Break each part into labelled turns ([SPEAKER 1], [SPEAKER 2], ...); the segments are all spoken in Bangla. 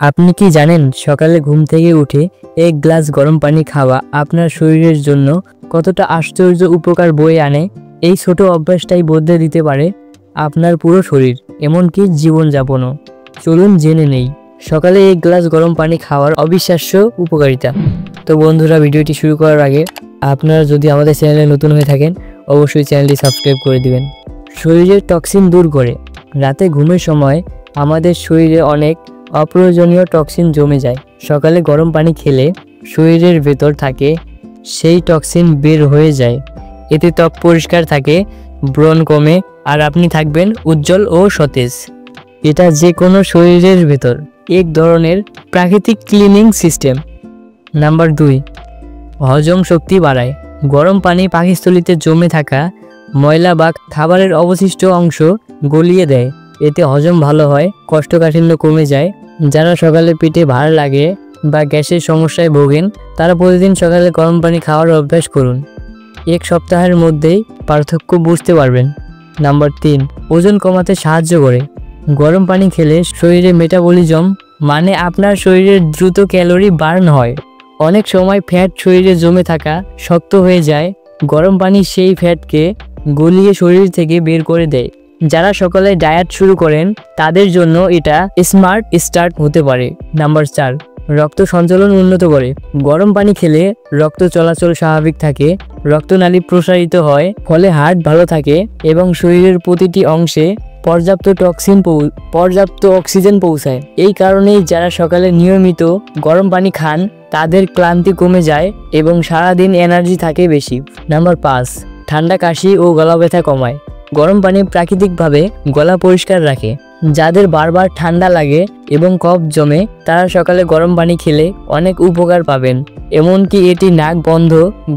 [SPEAKER 1] আপনি কি জানেন সকালে ঘুম থেকে উঠে এক গ্লাস গরম পানি খাওয়া আপনার শরীরের জন্য কতটা আশ্চর্য উপকার বয়ে আনে? এই ছোট অভ্যাসটাই বদলে দিতে পারে আপনার পুরো শরীর, এমনকি জীবনযাপনও। চলুন জেনে নেই সকালে এক গ্লাস গরম পানি খাওয়ার অবিশ্বাস্য উপকারিতা। তো বন্ধুরা, ভিডিওটি শুরু করার আগে আপনারা যদি আমাদের চ্যানেলে নতুন হয়ে থাকেন অবশ্যই চ্যানেলটি সাবস্ক্রাইব করে দিবেন। শরীরের টক্সিন দূর করে। রাতে ঘুমের সময় আমাদের শরীরে অনেক অপ্রয়োজনীয় টক্সিন জমে যায়। সকালে গরম পানি খেলে শরীরের ভেতর থাকে সেই টক্সিন বের হয়ে যায়। এতে ত্বক পরিষ্কার থাকে, ব্রণ কমে, আর আপনি থাকবেন উজ্জ্বল ও সতেজ। এটা যে কোনো শরীরের ভেতর এক ধরনের প্রাকৃতিক ক্লিনিং সিস্টেম। নাম্বার 2, হজম শক্তি বাড়ায়। গরম পানি পাকস্থলীতে জমে থাকা ময়লা বা খাবারের অবশিষ্ট অংশ গলিয়ে দেয়। এতে হজম ভালো হয়, কোষ্ঠকাঠিন্য কমে যায়। যারা সকালে পেটে ভার লাগে বা গ্যাসের সমস্যায় ভোগেন তারা প্রতিদিন সকালে গরম পানি খাওয়ার অভ্যাস করুন। এক সপ্তাহের মধ্যেই পার্থক্য বুঝতে পারবেন। নাম্বার 3, ওজন কমাতে সাহায্য করে। গরম পানি খেলে শরীরে মেটাবলিজম, মানে আপনার শরীরের দ্রুত ক্যালোরি বার্ন হয়। অনেক সময় ফ্যাট শরীরে জমে থাকা শক্ত হয়ে যায়। গরম পানি সেই ফ্যাটকে গলিয়ে শরীর থেকে বের করে দেয়। যারা সকালে ডায়েট শুরু করেন তাদের জন্য এটা স্মার্ট স্টার্ট হতে পারে। নাম্বার 4, রক্ত সঞ্চালন উন্নত করে। গরম পানি খেলে রক্ত চলাচল স্বাভাবিক থাকে, রক্তনালী প্রসারিত হয়, ফলে হার্ট ভালো থাকে এবং শরীরের প্রতিটি অংশে পর্যাপ্ত অক্সিজেন পৌঁছায়। এই কারণেই যারা সকালে নিয়মিত গরম পানি খান তাদের ক্লান্তি কমে যায় এবং সারাদিন এনার্জি থাকে বেশি। নাম্বার 5, ঠান্ডা, কাশি ও গলা ব্যথা কমায়। গরম পানি প্রাকৃতিকভাবে গলা পরিষ্কার রাখে। যাদের বারবার ঠান্ডা লাগে এবং কফ জমে তারা সকালে গরম পানি খেলে অনেক উপকার পাবেন। এমনকি এটি নাক বন্ধ,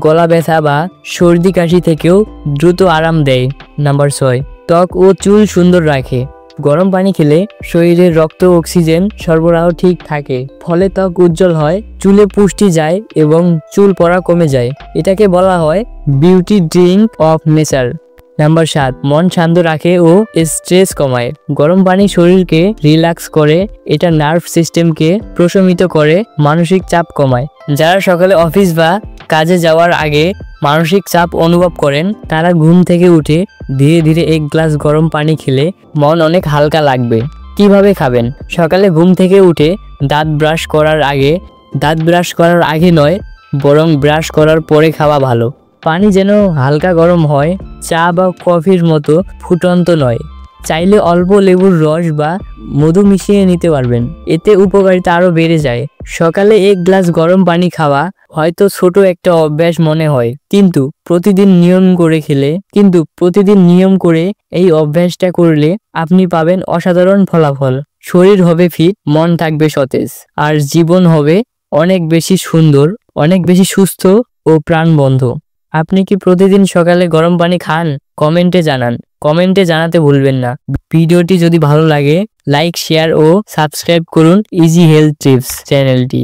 [SPEAKER 1] গলা ব্যথা বা সর্দি কাশি থেকেও দ্রুত আরাম দেয়। নাম্বার 6, ত্বক ও চুল সুন্দর রাখে। গরম পানি খেলে শরীরের রক্ত অক্সিজেন সরবরাহ ঠিক থাকে, ফলে ত্বক উজ্জ্বল হয়, চুলে পুষ্টি যায় এবং চুল পড়া কমে যায়। এটাকে বলা হয় beauty drink of nature. Number 7, মন শান্ত রাখে ও স্ট্রেস কমায়। গরম পানি শরীরকে রিল্যাক্স করে, এটা নার্ভ সিস্টেমকে প্রশমিত করে, মানসিক চাপ কমায়। যারা সকালে অফিস বা কাজে যাওয়ার আগে মানসিক চাপ অনুভব করেন তারা ঘুম থেকে উঠে ধীরে ধীরে এক গ্লাস গরম পানি খেলে মন অনেক হালকা লাগবে। কিভাবে খাবেন? সকালে ঘুম থেকে উঠে দাঁত ব্রাশ করার আগে নয়, বরং ব্রাশ করার পরে খাওয়া ভালো। পানি যেন হালকা গরম হয়, চা বা কফির মতো ফুটন্ত নয়। চাইলে অল্প লেবুর রস বা মধু মিশিয়ে নিতে পারবেন, এতে উপকারিতা আরও বেড়ে যায়। সকালে এক গ্লাস গরম পানি খাওয়া হয়তো ছোট একটা অভ্যাস মনে হয়, কিন্তু প্রতিদিন নিয়ম করে এই অভ্যাসটা করলে আপনি পাবেন অসাধারণ ফলাফল। শরীর হবে ফিট, মন থাকবে সতেজ, আর জীবন হবে অনেক বেশি সুন্দর, অনেক বেশি সুস্থ ও প্রাণবন্ত। আপনি কি প্রতিদিন সকালে গরম পানি খান? কমেন্টে জানাতে ভুলবেন না। ভিডিওটি যদি ভালো লাগে লাইক, শেয়ার ও সাবস্ক্রাইব করুন ইজি হেলথ টিপস চ্যানেলটি।